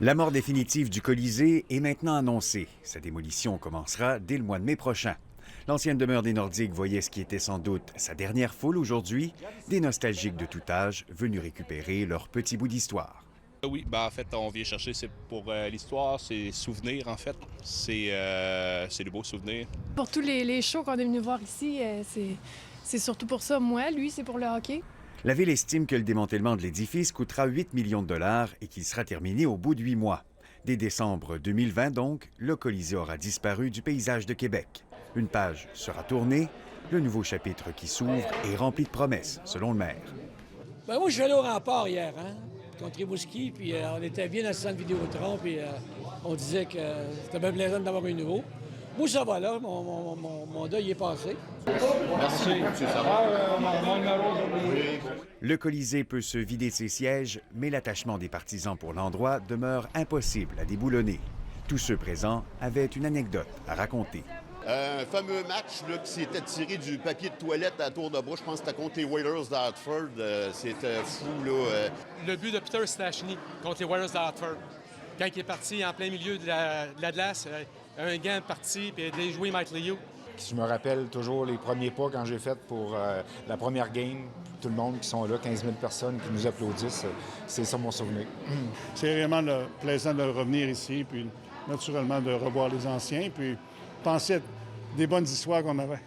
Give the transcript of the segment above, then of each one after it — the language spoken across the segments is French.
La mort définitive du Colisée est maintenant annoncée. Sa démolition commencera dès le mois de mai prochain. L'ancienne demeure des Nordiques voyait ce qui était sans doute sa dernière foule aujourd'hui, des nostalgiques de tout âge venus récupérer leur petit bout d'histoire. Oui, en fait, on vient chercher, c'est pour l'histoire, c'est souvenirs, en fait. C'est de beaux souvenirs. Pour tous les shows qu'on est venu voir ici, c'est surtout pour ça. Moi, lui, c'est pour le hockey. La ville estime que le démantèlement de l'édifice coûtera 8 millions de dollars et qu'il sera terminé au bout de 8 mois. Dès décembre 2020, donc, le Colisée aura disparu du paysage de Québec. Une page sera tournée, le nouveau chapitre qui s'ouvre est rempli de promesses, selon le maire. Moi, je suis allé au rempart hier, contre Rimouski, puis on était bien assis dans le Vidéotron, puis on disait que c'était bien plaisant d'avoir un nouveau. Moi, ça va là, mon deuil est passé. Merci, M. Savard. Le Colisée peut se vider de ses sièges, mais l'attachement des partisans pour l'endroit demeure impossible à déboulonner. Tous ceux présents avaient une anecdote à raconter. Un fameux match là, qui s'était tiré du papier de toilette à tour de bras, je pense que c'était contre les Whalers d'Hartford. C'était fou, là. Le but de Peter Stachny contre les Whalers d'Hartford, quand il est parti en plein milieu de la glace, un gant parti, puis il a joué Mike Liu. Je me rappelle toujours les premiers pas quand j'ai fait pour la première game. Tout le monde qui sont là, 15 000 personnes qui nous applaudissent. C'est ça mon souvenir. C'est vraiment plaisant de revenir ici, puis naturellement de revoir les anciens, puis penser à des bonnes histoires qu'on avait.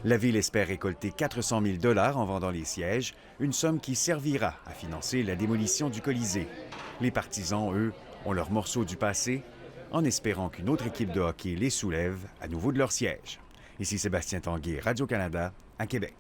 La ville espère récolter 400 000 $ en vendant les sièges, une somme qui servira à financer la démolition du Colisée. Les partisans, eux, ont leur morceau du passé, en espérant qu'une autre équipe de hockey les soulève à nouveau de leur siège. Ici Sébastien Tanguay, Radio-Canada, à Québec.